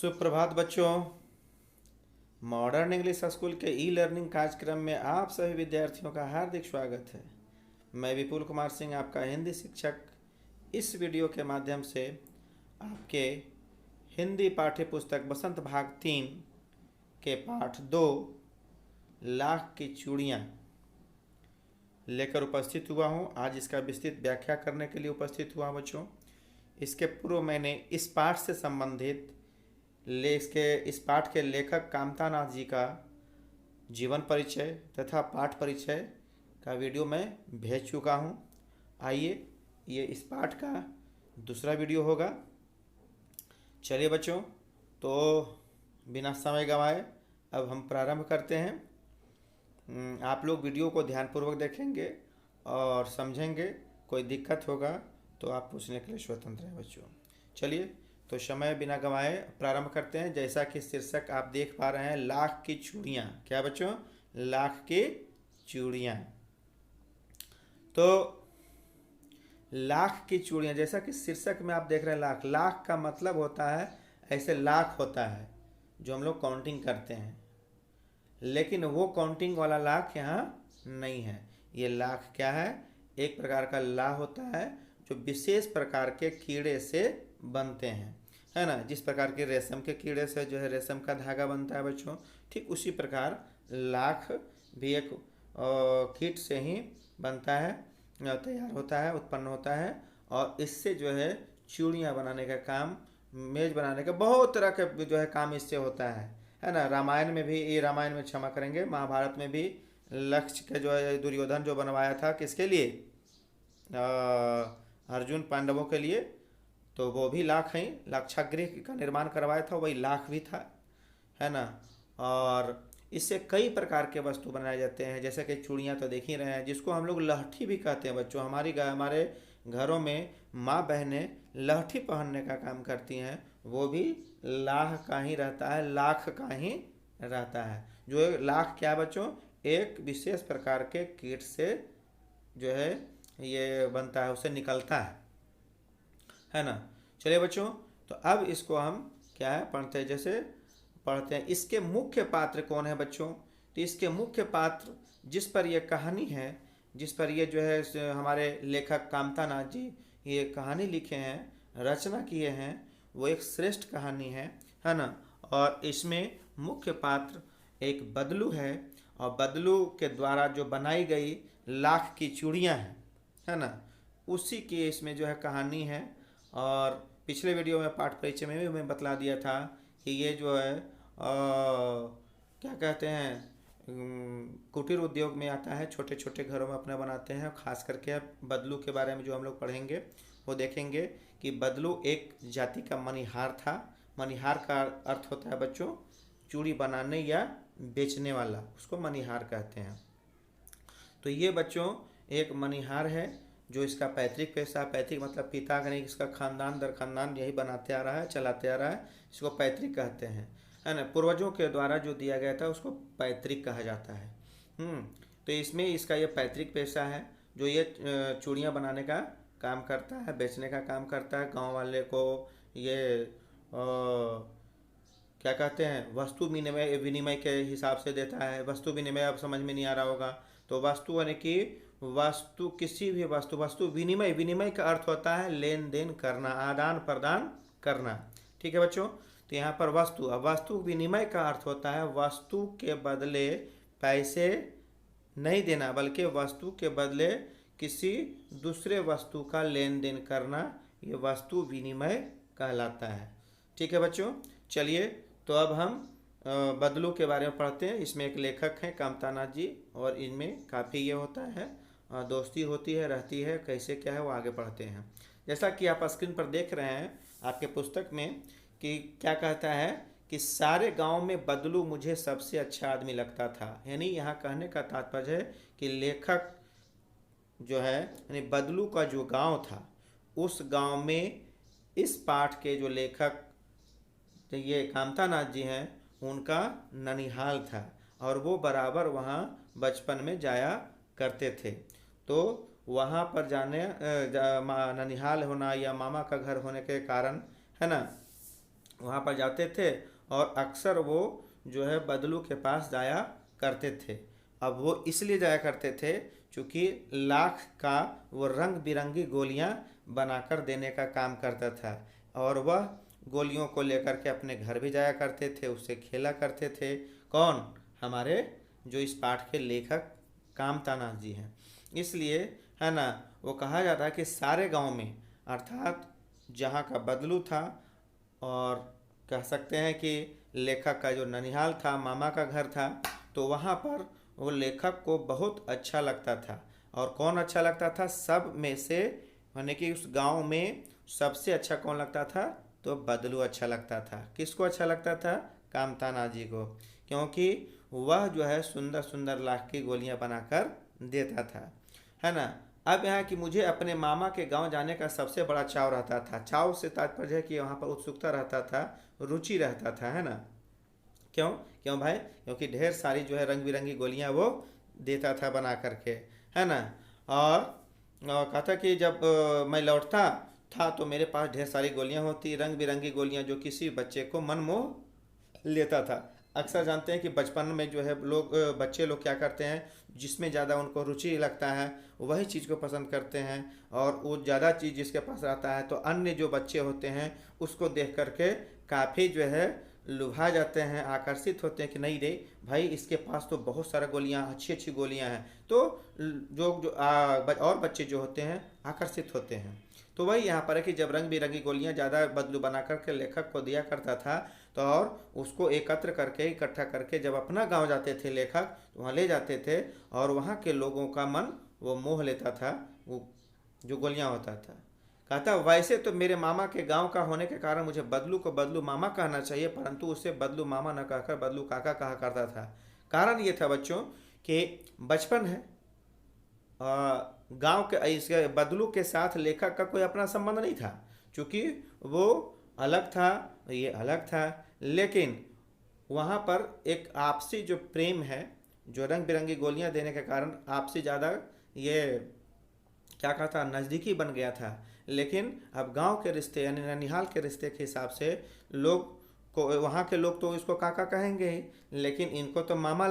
सुप्रभात बच्चों। Modern English school के ई लर्निंग कार्यक्रम में आप सभी विद्यार्थियों का हार्दिक स्वागत है। मैं विपुल कुमार सिंह, आपका हिंदी शिक्षक। इस वीडियो के माध्यम से आपके हिंदी पाठ्य पुस्तक बसंत भाग 3 के पाठ 2 लाख की चूड़ियाँ लेकर उपस्थित हुआ हूँ। आज इसका विस्तृत व्याख्या करने के लिए उपस्थित हुआ बच्चों। इसके पूर्व मैंने इस पाठ से संबंधित इस पाठ के लेखक कामतानाथ जी का जीवन परिचय तथा पाठ परिचय का वीडियो मैं भेज चुका हूँ। आइए, ये इस पाठ का दूसरा वीडियो होगा। चलिए बच्चों, तो बिना समय गंवाए अब हम प्रारंभ करते हैं। आप लोग वीडियो को ध्यानपूर्वक देखेंगे और समझेंगे। कोई दिक्कत होगा तो आप पूछने के लिए स्वतंत्र हैं बच्चों। चलिए, तो समय बिना गंवाए प्रारंभ करते हैं। जैसा कि शीर्षक आप देख पा रहे हैं, लाख की चूड़ियाँ। क्या बच्चों? लाख की चूड़ियाँ। तो लाख की चूड़ियाँ, जैसा कि शीर्षक में आप देख रहे हैं, लाख। लाख का मतलब होता है, ऐसे लाख होता है जो हम लोग काउंटिंग करते हैं, लेकिन वो काउंटिंग वाला लाख यहाँ नहीं है। ये लाख क्या है? एक प्रकार का लाख होता है जो विशेष प्रकार के कीड़े से बनते हैं, है ना। जिस प्रकार के रेशम के कीड़े से जो है रेशम का धागा बनता है बच्चों, ठीक उसी प्रकार लाख भी एक कीट से ही बनता है, तैयार होता है, उत्पन्न होता है। और इससे जो है चूड़ियाँ बनाने का काम, मेज बनाने का, बहुत तरह का जो है काम इससे होता है ना। रामायण में भी, ये रामायण में क्षमा करेंगे, महाभारत में भी लक्ष्य के जो है दुर्योधन जो बनवाया था, किसके लिए? अर्जुन पांडवों के लिए। तो वो भी लाख हैं। लाक्षागृह का निर्माण करवाया था, वही लाख भी था, है ना। और इससे कई प्रकार के वस्तु बनाए जाते हैं, जैसे कि चूड़ियाँ तो देख ही रहे हैं, जिसको हम लोग लहठी भी कहते हैं बच्चों। हमारे घरों में माँ बहनें लहठी पहनने का काम करती हैं, वो भी लाख का ही रहता है, लाख का ही रहता है। जो लाख क्या बच्चों? एक विशेष प्रकार के कीट से जो है ये बनता है, उसे निकलता है ना। चलिए बच्चों, तो अब इसको हम क्या है पढ़ते हैं, जैसे पढ़ते हैं। इसके मुख्य पात्र कौन है बच्चों? तो इसके मुख्य पात्र, जिस पर यह कहानी है, जिस पर ये जो है हमारे लेखक कामतानाथ जी ये कहानी लिखे हैं, रचना किए हैं, वो एक श्रेष्ठ कहानी है ना। और इसमें मुख्य पात्र एक बदलू है, और बदलू के द्वारा जो बनाई गई लाख की चूड़ियाँ हैं, है ना, उसी की इसमें जो है कहानी है। और पिछले वीडियो में पाठ परिचय में भी मैं बतला दिया था कि ये जो है क्या कहते हैं, कुटीर उद्योग में आता है, छोटे छोटे घरों में अपने बनाते हैं। खास करके बदलू के बारे में जो हम लोग पढ़ेंगे वो देखेंगे कि बदलू एक जाति का मणिहार था। मणिहार का अर्थ होता है बच्चों चूड़ी बनाने या बेचने वाला, उसको मणिहार कहते हैं। तो ये बच्चों एक मणिहार है, जो इसका पैतृक पेशा, पैतृक मतलब पिता का नहीं, इसका खानदान दर खानदान यही बनाते आ रहा है, चलाते आ रहा है, इसको पैतृक कहते हैं, है ना। पूर्वजों के द्वारा जो दिया गया था उसको पैतृक कहा जाता है। तो इसमें इसका ये पैतृक पेशा है, जो ये चूड़ियाँ बनाने का काम करता है, बेचने का काम करता है। गाँव वाले को ये क्या कहते हैं, वस्तु विनिमय के हिसाब से देता है। वस्तु विनिमय अब समझ में नहीं आ रहा होगा, तो वस्तु यानी कि वस्तु, किसी भी वस्तु विनिमय, विनिमय का अर्थ होता है लेन देन करना, आदान प्रदान करना, ठीक है बच्चों। तो यहाँ पर वस्तु, अब वस्तु विनिमय का अर्थ होता है वस्तु के बदले पैसे नहीं देना, बल्कि वस्तु के बदले किसी दूसरे वस्तु का लेन देन करना, ये वस्तु विनिमय कहलाता है, ठीक है बच्चों। चलिए, तो अब हम बदलू के बारे में पढ़ते हैं। इसमें एक लेखक हैं कामतानाथ जी, और इनमें काफ़ी ये होता है, दोस्ती होती है, रहती है, कैसे क्या है वो आगे पढ़ते हैं। जैसा कि आप स्क्रीन पर देख रहे हैं आपके पुस्तक में कि क्या कहता है कि सारे गांव में बदलू मुझे सबसे अच्छा आदमी लगता था। यानी यहाँ कहने का तात्पर्य है कि लेखक जो है, यानी बदलू का जो गांव था, उस गांव में इस पाठ के जो लेखक ये कामतानाथ जी हैं, उनका ननिहाल था, और वो बराबर वहाँ बचपन में जाया करते थे। तो वहाँ पर ननिहाल होना या मामा का घर होने के कारण, है ना, वहाँ पर जाते थे और अक्सर वो जो है बदलू के पास जाया करते थे। अब वो इसलिए जाया करते थे क्योंकि लाख का वो रंग बिरंगी गोलियां बनाकर देने का काम करता था, और वह गोलियों को लेकर के अपने घर भी जाया करते थे, उससे खेला करते थे। कौन? हमारे जो इस पाठ के लेखक कामतानाथ जी हैं। इसलिए है ना, वो कहा जाता है कि सारे गांव में, अर्थात जहाँ का बदलू था, और कह सकते हैं कि लेखक का जो ननिहाल था, मामा का घर था, तो वहाँ पर वो लेखक को बहुत अच्छा लगता था। और कौन अच्छा लगता था? सब में से, यानी कि उस गांव में सबसे अच्छा कौन लगता था? तो बदलू अच्छा लगता था। किसको अच्छा लगता था? कामताना जी को, क्योंकि वह जो है सुंदर सुंदर लाख की गोलियां बनाकर देता था, है ना। अब यहाँ कि मुझे अपने मामा के गांव जाने का सबसे बड़ा चाव रहता था। चाव से तात्पर्य है कि वहाँ पर उत्सुकता रहता था, रुचि रहता था, है ना। क्यों? क्यों भाई? क्योंकि ढेर सारी जो है रंग बिरंगी गोलियां वो देता था बना करके, है ना। और कहा था कि जब मैं लौटता था तो मेरे पास ढेर सारी गोलियां होती, रंग बिरंगी गोलियां, जो किसी बच्चे को मन मोह लेता था। अक्सर जानते हैं कि बचपन में जो है लोग, बच्चे लोग क्या करते हैं, जिसमें ज़्यादा उनको रुचि लगता है वही चीज़ को पसंद करते हैं, और वो ज़्यादा चीज़ जिसके पास रहता है तो अन्य जो बच्चे होते हैं उसको देख करके काफ़ी जो है लुभा जाते हैं, आकर्षित होते हैं कि नहीं रे भाई, इसके पास तो बहुत सारा गोलियां, अच्छी अच्छी गोलियां हैं। तो और बच्चे जो होते हैं आकर्षित होते हैं। तो वही यहाँ पर है कि जब रंग बिरंगी गोलियां ज़्यादा बदलू बना करके लेखक को दिया करता था, तो और उसको एकत्र करके, इकट्ठा करके जब अपना गांव जाते थे लेखक, तो वहाँ ले जाते थे, और वहाँ के लोगों का मन वो मोह लेता था, वो जो गोलियां होता था। कहता वैसे तो मेरे मामा के गांव का होने के कारण मुझे बदलू को बदलू मामा कहना चाहिए, परंतु उसे बदलू मामा न कहकर बदलू काका कहा करता था। कारण ये था बच्चों कि बचपन है, गांव के इसके बदलू के साथ लेखक का कोई अपना संबंध नहीं था, क्योंकि वो अलग था, ये अलग था। लेकिन वहाँ पर एक आपसी जो प्रेम है, जो रंग बिरंगी गोलियां देने के कारण आपसी ज़्यादा ये क्या कहा था, नज़दीकी बन गया था। लेकिन अब गांव के रिश्ते यानी ननिहाल के रिश्ते के हिसाब से लोग को, वहाँ के लोग तो इसको काका कहेंगे ही, लेकिन इनको तो मामा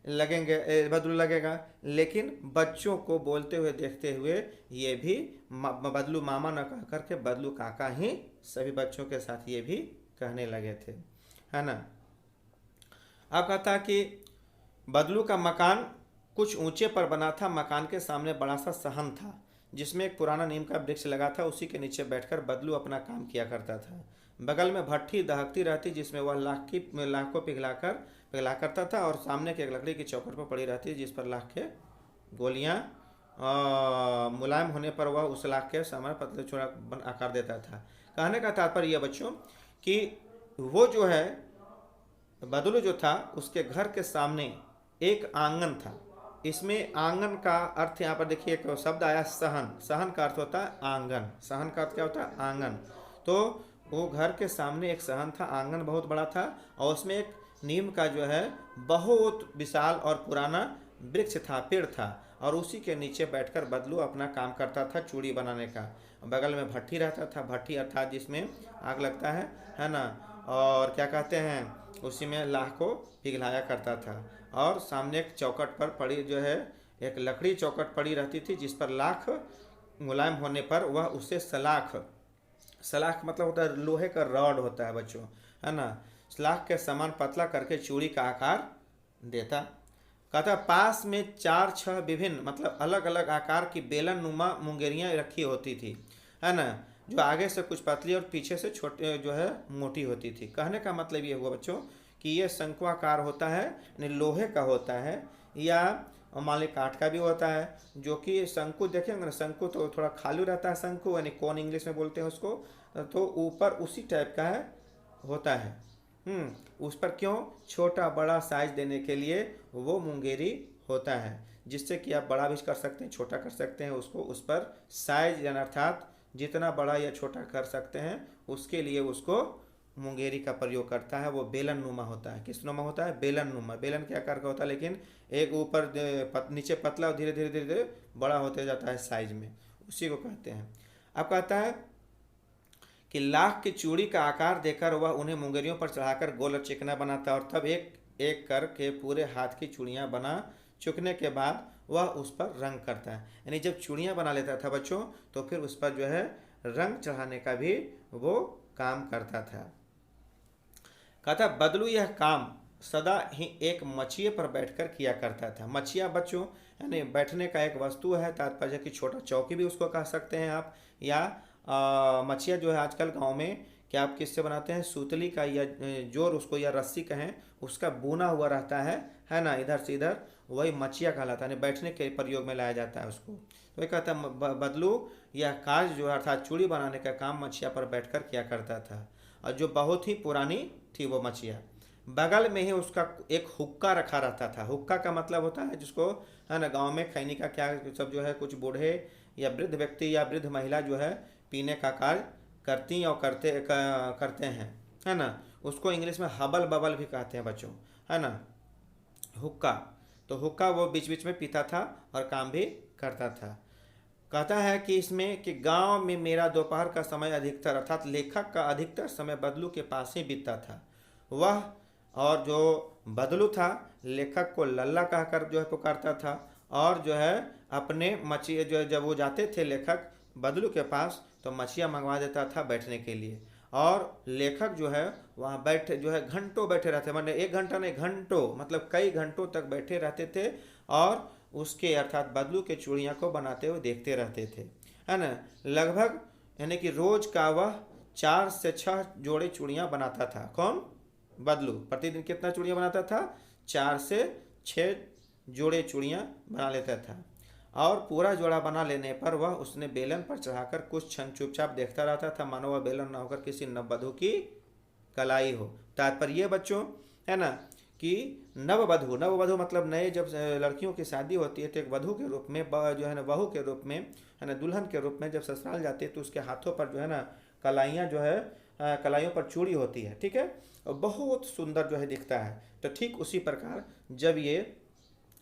बदलू लगेगा। लेकिन बच्चों को बोलते हुए देखते हुए ये भी बदलू मामा न कह करके बदलू काका ही सभी बच्चों के साथ ये भी कहने लगे थे, है ना। अब कहता कि बदलू का मकान कुछ ऊंचे पर बना था। मकान के सामने बड़ा सा सहन था जिसमें एक पुराना नीम का वृक्ष लगा था। उसी के नीचे बैठकर बदलू अपना काम किया करता था। बगल में भट्ठी दहकती रहती जिसमें वह लाख को पिघला करता था, और सामने की एक लकड़ी की चौखट पर पड़ी रहती जिस पर लाख के गोलियां मुलायम होने पर वह उस लाख के सामने पतले छोड़ा आकार देता था। कहने का तात्पर्य यह बच्चों कि वो जो है बदलू जो था उसके घर के सामने एक आंगन था। इसमें आंगन का अर्थ यहाँ पर देखिए एक शब्द आया सहन। सहन का अर्थ होता है आंगन। सहन का अर्थ क्या होता है? आंगन। तो वो घर के सामने एक सहन था, आंगन बहुत बड़ा था, और उसमें एक नीम का जो है बहुत विशाल और पुराना वृक्ष था, पेड़ था, और उसी के नीचे बैठकर बदलू अपना काम करता था चूड़ी बनाने का। बगल में भट्ठी रहता था, भट्ठी अर्थात जिसमें आग लगता है ना, और क्या कहते हैं उसी में लाख को पिघलाया करता था। और सामने एक चौखट पर पड़ी जो है एक लकड़ी चौखट पड़ी रहती थी जिस पर लाख मुलायम होने पर वह उसे सलाख, सलाख मतलब होता है लोहे का रॉड होता है बच्चों, है ना, सलाख के समान पतला करके चूड़ी का आकार देता। कहता पास में 4-6 विभिन्न मतलब अलग अलग आकार की बेलन नुमा मुंगेरियाँ रखी होती थी, है ना, जो आगे से कुछ पतली और पीछे से छोटे जो है मोटी होती थी। कहने का मतलब ये हुआ बच्चों कि ये शंकुआकार होता है, यानी लोहे का होता है, या मान ली काठ का भी होता है। जो कि शंकु देखेंगे ना, शंकु तो थोड़ा खाली रहता है, शंकु यानी कौन इंग्लिश में बोलते हैं उसको, तो ऊपर उसी टाइप का है होता है। उस पर क्यों? छोटा बड़ा साइज देने के लिए वो मुंगेरी होता है, जिससे कि आप बड़ा भी कर सकते हैं, छोटा कर सकते हैं उसको। उस पर साइज यानी अर्थात जितना बड़ा या छोटा कर सकते हैं उसके लिए उसको मुंगेरी का प्रयोग करता है। वो बेलन नुमा होता है। किस नुमा होता है? बेलन नुमा। बेलन के आकार का होता है, लेकिन एक ऊपर नीचे पतला और धीरे धीरे धीरे धीरे बड़ा होते जाता है साइज में, उसी को कहते हैं। अब कहता है कि लाख की चूड़ी का आकार देकर वह उन्हें मुंगेरियों पर चढ़ाकर गोल और चिकना बनाता और तब एक एक करके पूरे हाथ की चूड़ियाँ बना चुकने के बाद वह उस पर रंग करता है। यानी जब चूड़ियाँ बना लेता था बच्चों, तो फिर उस पर जो है रंग चढ़ाने का भी वो काम करता था। कहता बदलू यह काम सदा ही एक मचिए पर बैठकर किया करता था। मचिया बच्चों यानी बैठने का एक वस्तु है, तात्पर्य कि छोटा चौकी भी उसको कह सकते हैं आप, या मचिया जो है आजकल गांव में क्या आप किससे बनाते हैं, सूतली का या जोर उसको या रस्सी कहें, उसका बुना हुआ रहता है ना, इधर से इधर, वही मचिया कहलाता है, यानी बैठने के प्रयोग में लाया जाता है उसको। तो ये कहता है बदलू यह कार्य जो अर्थात चूड़ी बनाने का काम मचिया पर बैठकर किया करता था, और जो बहुत ही पुरानी थी वो मचिया। बगल में ही उसका एक हुक्का रखा रहता था। हुक्का का मतलब होता है जिसको, है ना, गांव में खैनी का क्या सब जो है कुछ बूढ़े या वृद्ध व्यक्ति या वृद्ध महिला जो है पीने का कार्य करती और करते हैं, है ना। उसको इंग्लिश में हबल बबल भी कहते हैं बच्चों, है ना, हुक्का। तो हुक्का वो बीच बीच में पीता था और काम भी करता था। कहता है कि इसमें कि गांव में मेरा दोपहर का समय अधिकतर अर्थात लेखक का अधिकतर समय बदलू के पास ही बीतता था। वह और जो बदलू था लेखक को लल्ला कहकर जो है पुकारता था, और जो है अपने मछिया जो है जब वो जाते थे लेखक बदलू के पास तो मछिया मंगवा देता था बैठने के लिए, और लेखक जो है वहाँ बैठे जो है घंटों बैठे रहते, मतलब एक घंटा नहीं घंटों, मतलब कई घंटों तक बैठे रहते थे और उसके अर्थात बदलू के चूड़ियाँ को बनाते हुए देखते रहते थे, है ना। लगभग यानी कि रोज का वह 4 से 6 जोड़े चूड़ियाँ बनाता था। कौन? बदलू। प्रतिदिन कितना चूड़ियाँ बनाता था? 4 से 6 जोड़े चूड़ियाँ बना लेता था, और पूरा जोड़ा बना लेने पर वह उसने बेलन पर चढ़ाकर कुछ क्षण चुपचाप देखता रहता था, मानो वह बेलन न होकर किसी नववधू की कलाई हो। तात्पर्य ये बच्चों, है ना, कि नववधु, नववधु मतलब नए जब लड़कियों की शादी होती है तो एक वधु के रूप में जो है ना, बहू के रूप में, है ना, दुल्हन के रूप में जब ससुराल जाती है तो उसके हाथों पर जो है ना कलाइयाँ जो है कलाइयों पर चूड़ी होती है, ठीक है, और बहुत सुंदर जो है दिखता है। तो ठीक उसी प्रकार जब ये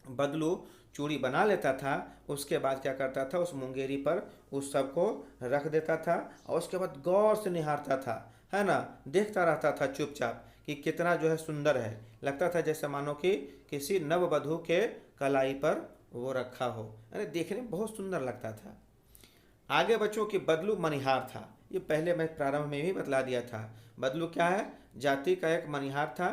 बदलू चूड़ी बना लेता था उसके बाद क्या करता था, उस मुंगेरी पर उस सब को रख देता था और उसके बाद गौर से निहारता था, है ना, देखता रहता था चुपचाप कि कितना जो है सुंदर है। लगता था जैसे मानो कि किसी नववधू के कलाई पर वो रखा हो, यानी देखने में बहुत सुंदर लगता था। आगे बच्चों की बदलू मनिहार था। ये पहले मैं प्रारंभ में ही बतला दिया था। बदलू क्या है? जाति का एक मनिहार था।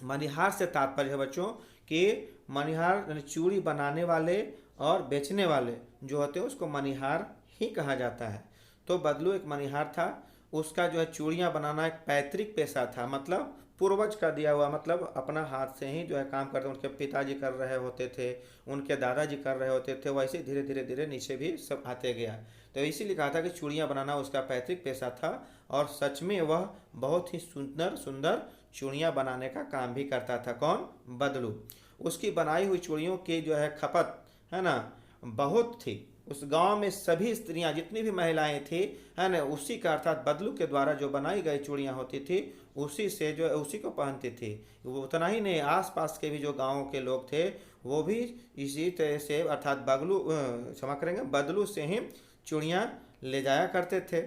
मनिहार से तात्पर्य है बच्चों कि मनिहार यानी चूड़ी बनाने वाले और बेचने वाले जो होते हैं उसको मनिहार ही कहा जाता है। तो बदलू एक मनिहार था। उसका जो है चूड़ियाँ बनाना एक पैतृक पेशा था, मतलब पूर्वज का दिया हुआ, मतलब अपना हाथ से ही जो है काम करते, उनके पिताजी कर रहे होते थे, उनके दादाजी कर रहे होते थे, वैसे धीरे धीरे धीरे नीचे भी सब आते गया। तो इसीलिए कहा था कि चूड़ियाँ बनाना उसका पैतृक पेशा था, और सच में वह बहुत ही सुंदर सुंदर चूड़ियाँ बनाने का काम भी करता था। कौन? बदलू। उसकी बनाई हुई चूड़ियों की जो है खपत, है ना, बहुत थी। उस गांव में सभी स्त्रियां जितनी भी महिलाएं थी, है ना, उसी का अर्थात बदलू के द्वारा जो बनाई गई चूड़ियां होती थी उसी से जो है उसी को पहनती थी। वो उतना ही नहीं, आसपास के भी जो गांवों के लोग थे वो भी इसी तरह से अर्थात क्षमा करेंगे बदलू से ही चूड़ियाँ ले जाया करते थे।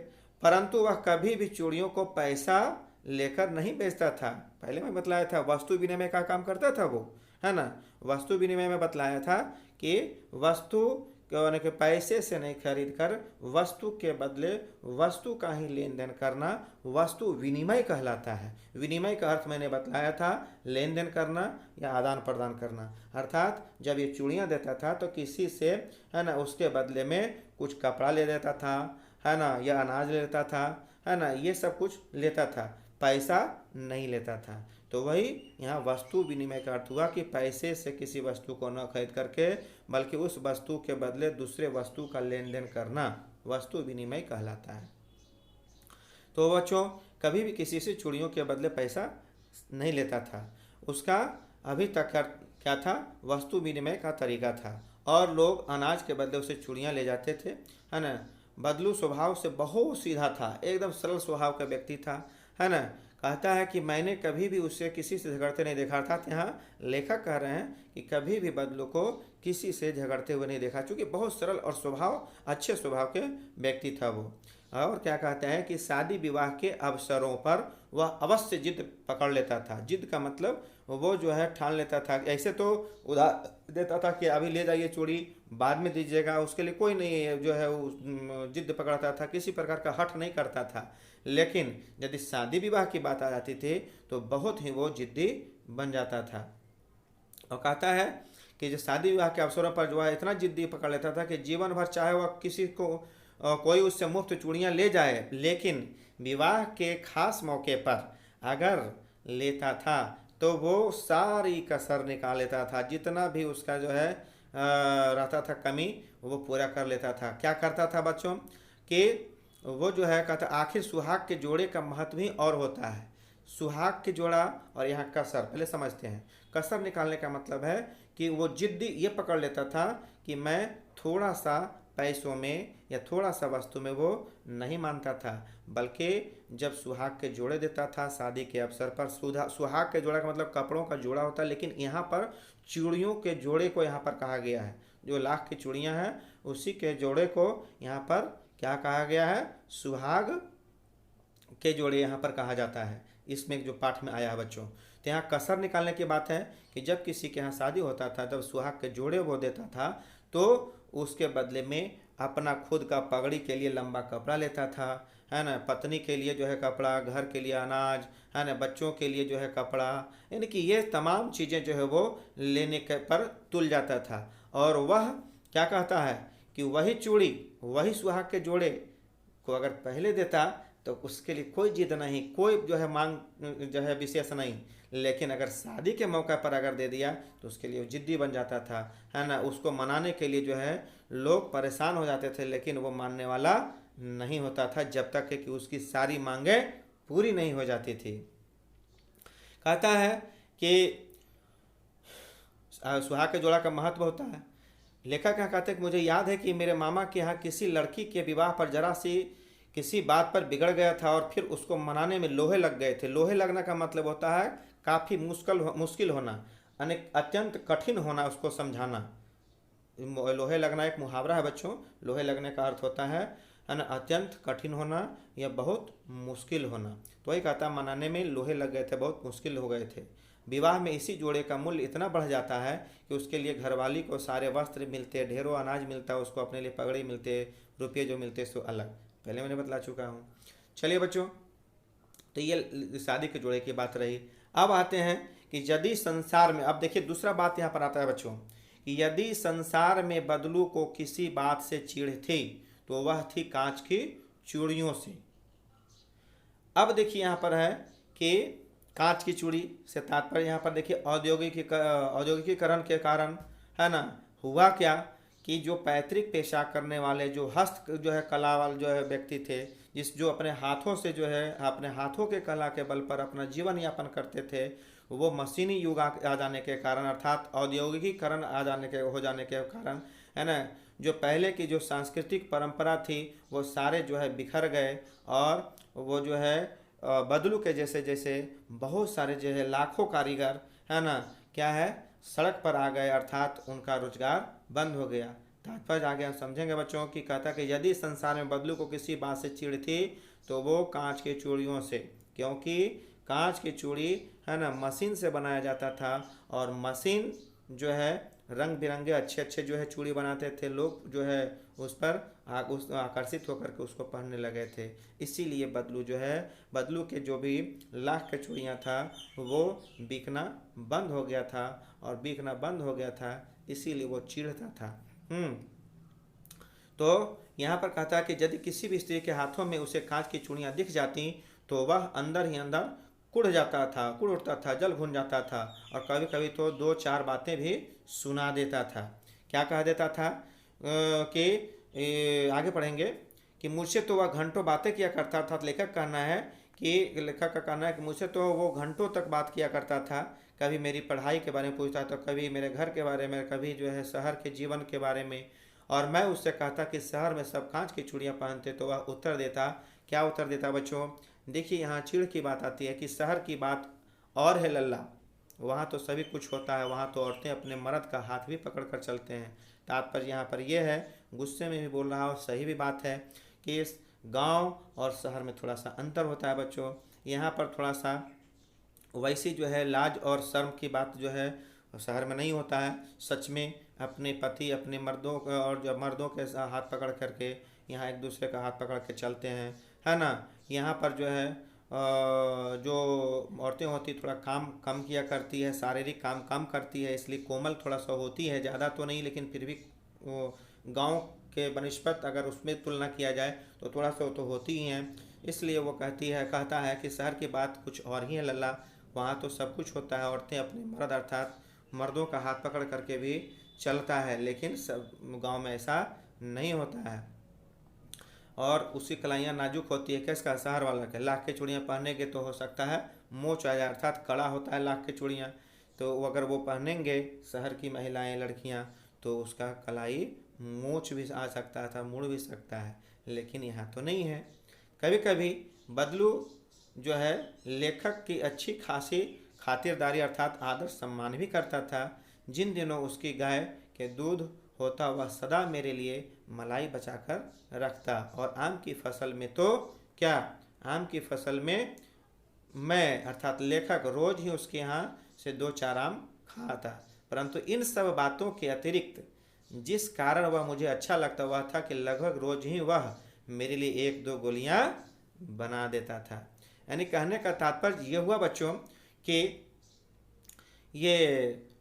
परंतु वह कभी भी चूड़ियों को पैसा लेकर नहीं बेचता था। पहले मैं बतलाया था वस्तु विनिमय का काम करता था वो, है ना। वस्तु विनिमय में बतलाया था कि वस्तु के पैसे से नहीं खरीद कर वस्तु के बदले वस्तु का ही लेन देन करना वस्तु विनिमय कहलाता है। विनिमय का अर्थ मैंने बतलाया था, लेन देन करना या आदान प्रदान करना। अर्थात जब ये चूड़ियाँ देता था तो किसी से, है ना, उसके बदले में कुछ कपड़ा ले लेता था, है ना, या अनाज ले लेता था, है ना, ये सब कुछ लेता था, पैसा नहीं लेता था। तो वही यहाँ वस्तु विनिमय का अर्थ हुआ कि पैसे से किसी वस्तु को न खरीद करके बल्कि उस वस्तु के बदले दूसरे वस्तु का लेन देन करना वस्तु विनिमय कहलाता है। तो बच्चों कभी भी किसी से चूड़ियों के बदले पैसा नहीं लेता था। उसका अभी तक क्या था? वस्तु विनिमय का तरीका था, और लोग अनाज के बदले उसे चूड़ियाँ ले जाते थे, है ना। बदलू स्वभाव से बहुत सीधा था, एकदम सरल स्वभाव का व्यक्ति था, है ना। कहता है कि मैंने कभी भी उससे किसी से झगड़ते नहीं देखा। अर्थात यहाँ लेखक कह रहे हैं कि कभी भी बदलू को किसी से झगड़ते हुए नहीं देखा, क्योंकि बहुत सरल और अच्छे स्वभाव के व्यक्ति था वो। और क्या कहते हैं कि शादी विवाह के अवसरों पर वह अवश्य जिद पकड़ लेता था। जिद का मतलब वो जो है ठान लेता था। ऐसे तो उधार देता था कि अभी ले जाइए चूड़ी, बाद में दीजिएगा, उसके लिए कोई नहीं है जो है वो जिद पकड़ता था, किसी प्रकार का हठ नहीं करता था। लेकिन यदि शादी विवाह की बात आ जाती थी तो बहुत ही वो जिद्दी बन जाता था। और कहता है कि जो शादी विवाह के अवसरों पर जो है इतना जिद्दी पकड़ लेता था कि जीवन भर चाहे वह किसी को कोई उससे मुफ्त चूड़ियाँ ले जाए, लेकिन विवाह के खास मौके पर अगर लेता था तो वो सारी कसर निकाल लेता था। जितना भी उसका जो है रहता था कमी, वो पूरा कर लेता था। क्या करता था बच्चों कि वो जो है कहता आखिर सुहाग के जोड़े का महत्व ही और होता है। सुहाग के जोड़ा और यहाँ कसर पहले समझते हैं। कसर निकालने का मतलब है कि वो जिद्दी ये पकड़ लेता था कि मैं थोड़ा सा पैसों में या थोड़ा सा वस्तु में वो नहीं मानता था, बल्कि जब सुहाग के जोड़े देता था शादी के अवसर पर, सुहाग के जोड़ा का मतलब कपड़ों का जोड़ा होता है, लेकिन यहाँ पर चूड़ियों के जोड़े को यहाँ पर कहा गया है। जो लाख की चूड़ियाँ हैं उसी के जोड़े को यहाँ पर क्या कहा गया है, सुहाग के जोड़े यहाँ पर कहा जाता है। इसमें जो पाठ में आया है बच्चों, तो यहाँ कसर निकालने की बात है कि जब किसी के यहाँ शादी होता था तब सुहाग के जोड़े वो देता था तो उसके बदले में अपना खुद का पगड़ी के लिए लंबा कपड़ा लेता था, है ना, पत्नी के लिए जो है कपड़ा, घर के लिए अनाज, है ना, बच्चों के लिए जो है कपड़ा, यानी कि ये तमाम चीज़ें जो है वो लेने के पर तुल जाता था। और वह क्या कहता है कि वही चूड़ी वही सुहाग के जोड़े को अगर पहले देता तो उसके लिए कोई जिद नहीं, कोई जो है मांग जो है विशेष नहीं, लेकिन अगर शादी के मौका पर अगर दे दिया तो उसके लिए वो जिद्दी बन जाता था, है ना। उसको मनाने के लिए जो है लोग परेशान हो जाते थे, लेकिन वो मानने वाला नहीं होता था जब तक कि उसकी सारी मांगें पूरी नहीं हो जाती थी। कहता है कि सुहाग के जोड़ा का महत्व होता है। लेखक क्या कहते हैं कि मुझे याद है कि मेरे मामा के यहाँ किसी लड़की के विवाह पर जरा सी किसी बात पर बिगड़ गया था और फिर उसको मनाने में लोहे लग गए थे। लोहे लगना का मतलब होता है काफ़ी मुश्किल होना, अत्यंत कठिन होना, उसको समझाना। लोहे लगना एक मुहावरा है बच्चों। लोहे लगने का अर्थ होता है ना अत्यंत कठिन होना या बहुत मुश्किल होना। तो वही कहता मनाने में लोहे लग गए थे, बहुत मुश्किल हो गए थे। विवाह में इसी जोड़े का मूल्य इतना बढ़ जाता है कि उसके लिए घरवाली को सारे वस्त्र मिलते, ढेरों अनाज मिलता, उसको अपने लिए पगड़ी मिलते, रुपये जो मिलते सो अलग, पहले मैंने बतला चुका हूँ। चलिए बच्चों, तो ये शादी के जोड़े की बात रही। अब आते हैं कि यदि संसार में, अब देखिए दूसरा बात यहाँ पर आता है बच्चों कि यदि संसार में बदलू को किसी बात से चिढ़ थी तो वह थी कांच की चूड़ियों से। अब देखिए यहाँ पर है कि कांच की चूड़ी से तात्पर्य यहाँ पर देखिए औद्योगिकीकरण के कारण, है ना, हुआ क्या कि जो पैतृक पेशा करने वाले जो हस्त जो है कला वाले जो है व्यक्ति थे, जो अपने हाथों से जो है अपने हाथों के कला के बल पर अपना जीवन यापन करते थे, वो मशीनी युग आ जाने के कारण अर्थात औद्योगिकीकरण हो जाने के कारण, है ना, जो पहले की जो सांस्कृतिक परंपरा थी वो सारे जो है बिखर गए। और वो जो है बदलू के जैसे जैसे बहुत सारे जो है लाखों कारीगर, है ना, क्या है, सड़क पर आ गए, अर्थात उनका रोजगार बंद हो गया। तात्पर्य आगे हम समझेंगे बच्चों की। कहता कि यदि संसार में बदलू को किसी बात से चिढ़ थी तो वो कांच की चूड़ियों से, क्योंकि कांच की चूड़ी, है ना, मशीन से बनाया जाता था और मशीन जो है रंग बिरंगे अच्छे अच्छे जो है चूड़ी बनाते थे, लोग जो है उस पर आकर्षित होकर के उसको पहनने लगे थे। इसीलिए बदलू के जो भी लाख के चूड़ियाँ था वो बिकना बंद हो गया था, और बिकना बंद हो गया था इसीलिए वो चिढ़ता था। तो यहाँ पर कहता है कि यदि किसी भी स्त्री के हाथों में उसे कांच की चूड़ियाँ दिख जाती तो वह अंदर ही अंदर कुढ़ उठता था, जल भुन जाता था, और कभी कभी तो दो चार बातें भी सुना देता था। क्या कह देता था कि आगे पढ़ेंगे कि मुझसे तो वह घंटों बातें किया करता था। लेखक का कहना है कि मुझसे तो वो घंटों तक बात किया करता था। कभी मेरी पढ़ाई के बारे में पूछता तो कभी मेरे घर के बारे में, कभी जो है शहर के जीवन के बारे में। और मैं उससे कहता कि शहर में सब कांच की चूड़ियाँ पहनते, तो वह उत्तर देता, क्या उत्तर देता बच्चों, देखिए यहाँ चिढ़ की बात आती है कि शहर की बात और है लल्ला, वहाँ तो सभी कुछ होता है, वहाँ तो औरतें अपने मर्द का हाथ भी पकड़ कर चलते हैं। तात्पर्य यहाँ पर यह है, गुस्से में भी बोल रहा और सही भी बात है कि गांव और शहर में थोड़ा सा अंतर होता है बच्चों। यहाँ पर थोड़ा सा वैसी जो है लाज और शर्म की बात जो है शहर में नहीं होता है। सच में अपने पति अपने मर्दों और जो मर्दों के हाथ पकड़ करके यहाँ एक दूसरे का हाथ पकड़ के चलते हैं, है ना। यहाँ पर जो है जो औरतें होती थोड़ा काम कम किया करती है, शारीरिक काम कम करती है, इसलिए कोमल थोड़ा सा होती है, ज़्यादा तो नहीं लेकिन फिर भी गांव के बनिस्पत अगर उसमें तुलना किया जाए तो थोड़ा सा तो होती ही हैं। इसलिए वो कहता है कि शहर की बात कुछ और ही है लल्ला। वहाँ तो सब कुछ होता है, औरतें अपने मर्द अर्थात मर्दों का हाथ पकड़ करके भी चलता है, लेकिन सब गांव में ऐसा नहीं होता है। और उसकी कलाइयाँ नाजुक होती है, किसका, शहर वाला के। लाख के चूड़ियाँ पहनेंगे तो हो सकता है मोच आ जाए, अर्थात कड़ा होता है लाख के चूड़ियाँ, तो अगर वो पहनेंगे शहर की महिलाएं लड़कियाँ तो उसका कलाई मोच भी आ सकता था, मुड़ भी सकता है, लेकिन यहाँ तो नहीं है। कभी कभी बदलू जो है लेखक की अच्छी खासी खातिरदारी अर्थात आदर सम्मान भी करता था। जिन दिनों उसकी गाय के दूध होता वह सदा मेरे लिए मलाई बचाकर रखता, और आम की फसल में तो क्या, आम की फसल में मैं अर्थात लेखक रोज ही उसके यहाँ से 2-4 आम खाता। परंतु इन सब बातों के अतिरिक्त जिस कारण वह मुझे अच्छा लगता वह था कि लगभग रोज ही वह मेरे लिए 1-2 गोलियां बना देता था। यानी कहने का तात्पर्य ये हुआ बच्चों कि ये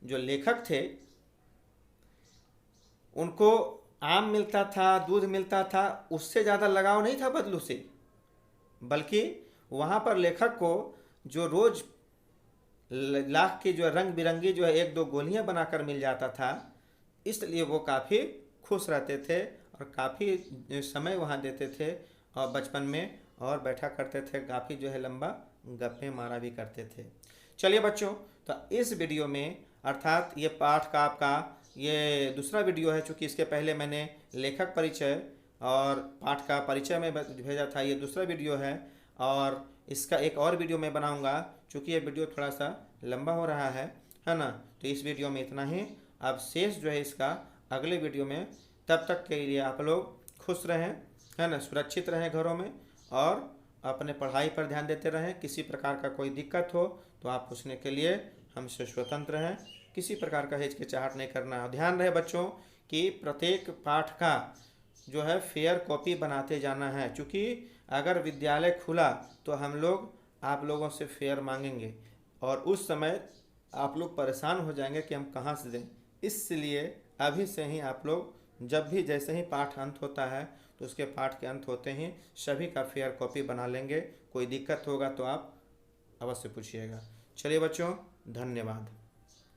जो लेखक थे उनको आम मिलता था, दूध मिलता था, उससे ज़्यादा लगाव नहीं था बदलू से, बल्कि वहाँ पर लेखक को जो रोज लाख की जो रंग बिरंगी जो है 1-2 गोलियां बनाकर मिल जाता था, इसलिए वो काफ़ी खुश रहते थे और काफ़ी समय वहाँ देते थे और बचपन में और बैठा करते थे, काफ़ी जो है लंबा गप्पे मारा भी करते थे। चलिए बच्चों, तो इस वीडियो में अर्थात ये पाठ का आपका ये दूसरा वीडियो है, चूँकि इसके पहले मैंने लेखक परिचय और पाठ का परिचय में भेजा था, ये दूसरा वीडियो है और इसका एक और वीडियो मैं बनाऊंगा, चूँकि ये वीडियो थोड़ा सा लंबा हो रहा है ना। तो इस वीडियो में इतना ही, अब शेष जो है इसका अगले वीडियो में। तब तक के लिए आप लोग खुश रहें, है ना, सुरक्षित रहें घरों में और अपने पढ़ाई पर ध्यान देते रहें। किसी प्रकार का कोई दिक्कत हो तो आप पूछने के लिए हमसे स्वतंत्र हैं, किसी प्रकार का हिचकिचाहट नहीं करना। ध्यान रहे बच्चों कि प्रत्येक पाठ का जो है फेयर कॉपी बनाते जाना है, क्योंकि अगर विद्यालय खुला तो हम लोग आप लोगों से फेयर मांगेंगे और उस समय आप लोग परेशान हो जाएंगे कि हम कहाँ से दें। इसलिए अभी से ही आप लोग जब भी जैसे ही पाठ अंत होता है तो उसके पाठ के अंत होते ही सभी का फेयर कॉपी बना लेंगे। कोई दिक्कत होगा तो आप अवश्य पूछिएगा। चलिए बच्चों, धन्यवाद।